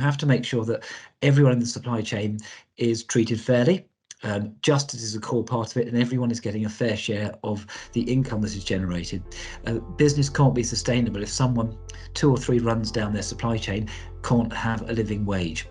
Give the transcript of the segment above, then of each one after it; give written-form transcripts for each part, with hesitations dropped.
you have to make sure that everyone in the supply chain is treated fairly. Justice is a core part of it, and everyone is getting a fair share of the income that is generated. Business can't be sustainable if someone 2 or 3 runs down their supply chain can't have a living wage.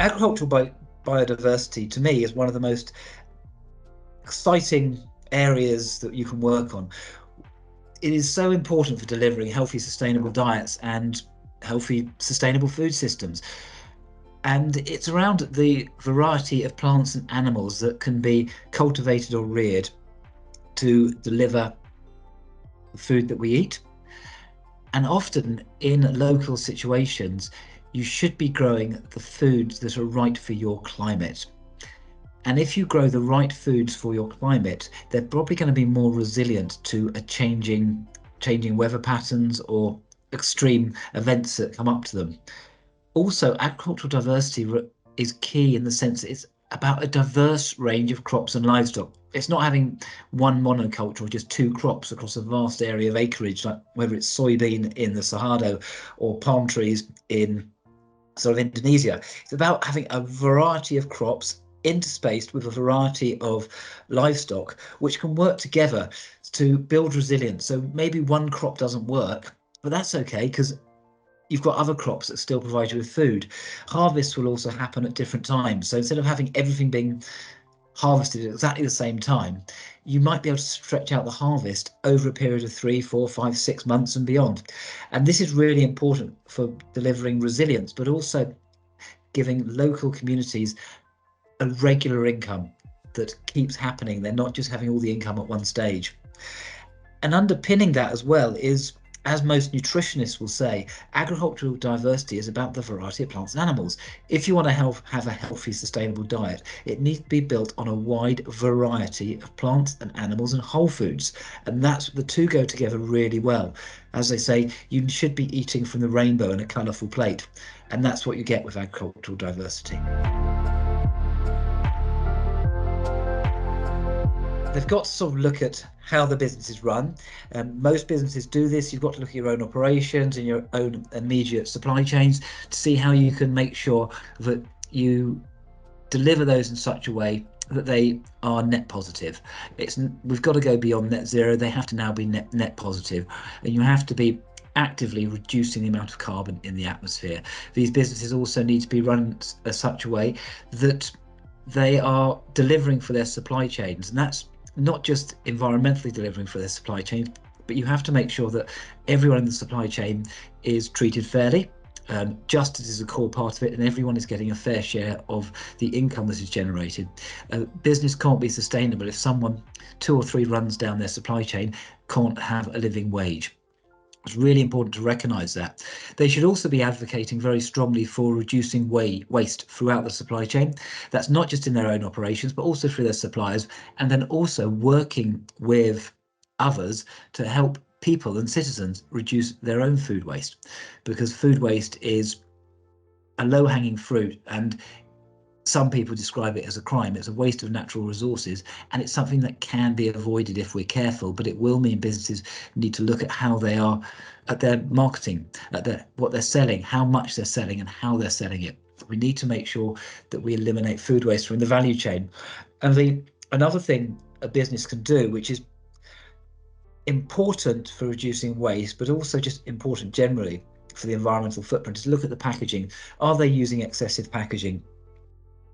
Agricultural biodiversity, to me, is one of the most exciting areas that you can work on. It is so important for delivering healthy, sustainable diets and healthy, sustainable food systems. And it's around the variety of plants and animals that can be cultivated or reared to deliver the food that we eat. And often in local situations, you should be growing the foods that are right for your climate. And if you grow the right foods for your climate, they're probably going to be more resilient to a changing weather patterns or extreme events that come up to them. Also, agricultural diversity is key in the sense that it's about a diverse range of crops and livestock. It's not having one monoculture or just 2 crops across a vast area of acreage, like whether it's soybean in the Cerrado or palm trees in sort of Indonesia. It's about having a variety of crops interspaced with a variety of livestock, which can work together to build resilience. So maybe one crop doesn't work, but that's okay, because you've got other crops that still provide you with food. Harvests will also happen at different times. So instead of having everything being harvested at exactly the same time, you might be able to stretch out the harvest over a period of 3, 4, 5, 6 months and beyond. And this is really important for delivering resilience, but also giving local communities a regular income that keeps happening. They're not just having all the income at one stage. And underpinning that as well is, as most nutritionists will say, agricultural diversity is about the variety of plants and animals. If you want to have a healthy, sustainable diet, it needs to be built on a wide variety of plants and animals and whole foods. And the 2 go together really well. As they say, you should be eating from the rainbow in a colourful plate. And that's what you get with agricultural diversity. They've got to sort of look at how the business is run. Most businesses do this. You've got to look at your own operations and your own immediate supply chains to see how you can make sure that you deliver those in such a way that they are net positive. We've got to go beyond net zero. They have to now be net positive, and you have to be actively reducing the amount of carbon in the atmosphere. These businesses also need to be run in such a way that they are delivering for their supply chains, and that's not just environmentally delivering for their supply chains, but you have to make sure that everyone in the supply chain is treated fairly. Justice is a core part of it, and everyone is getting a fair share of the income that is generated. Business can't be sustainable if someone 2 or 3 runs down their supply chain can't have a living wage. It's really important to recognise that. They should also be advocating very strongly for reducing waste throughout the supply chain. That's not just in their own operations, but also through their suppliers, and then also working with others to help people and citizens reduce their own food waste, because food waste is a low-hanging fruit, and some people describe it as a crime. It's a waste of natural resources, and it's something that can be avoided if we're careful, but it will mean businesses need to look at how they are at their marketing, at what they're selling, how much they're selling, and how they're selling it. We need to make sure that we eliminate food waste from the value chain. And another thing a business can do, which is important for reducing waste, but also just important generally for the environmental footprint, is look at the packaging. Are they using excessive packaging?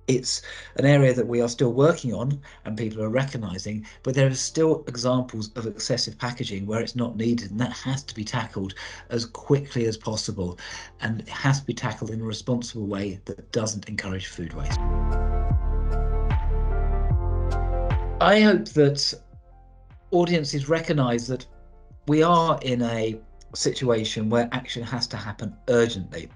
It's an area that we are still working on and people are recognising, but there are still examples of excessive packaging where it's not needed, and that has to be tackled as quickly as possible, and it has to be tackled in a responsible way that doesn't encourage food waste. I hope that audiences recognise that we are in a situation where action has to happen urgently.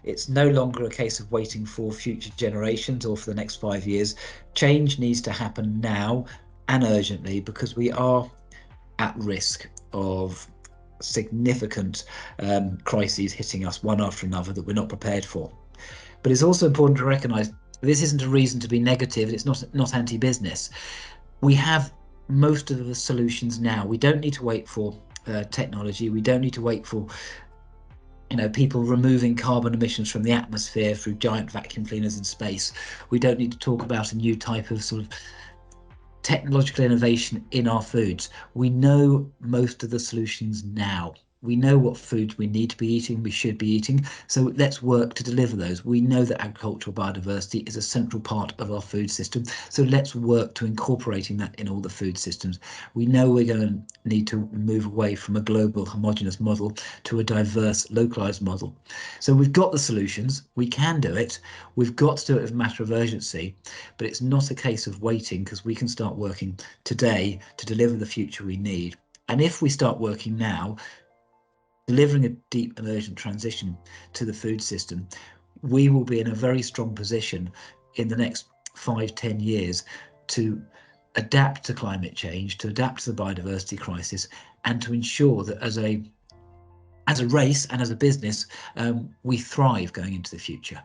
It's no longer a case of waiting for future generations or for the next 5 years. Change needs to happen now and urgently, because we are at risk of significant crises hitting us one after another that we're not prepared for. But it's also important to recognise This isn't a reason to be negative. It's not anti-business. We have most of the solutions now. We don't need to wait for technology. We don't need to wait for people removing carbon emissions from the atmosphere through giant vacuum cleaners in space. We don't need to talk about a new type of sort of technological innovation in our foods. We know most of the solutions now. We know what foods we need to be eating, we should be eating. So let's work to deliver those. We know that agricultural biodiversity is a central part of our food system. So let's work to incorporating that in all the food systems. We know we're going to need to move away from a global homogenous model to a diverse, localized model. So we've got the solutions. We can do it. We've got to do it as a matter of urgency, but it's not a case of waiting, because we can start working today to deliver the future we need. And if we start working now, delivering a deep and urgent transition to the food system, we will be in a very strong position in the next 5-10 years to adapt to climate change, to adapt to the biodiversity crisis, and to ensure that as a race and as a business, we thrive going into the future.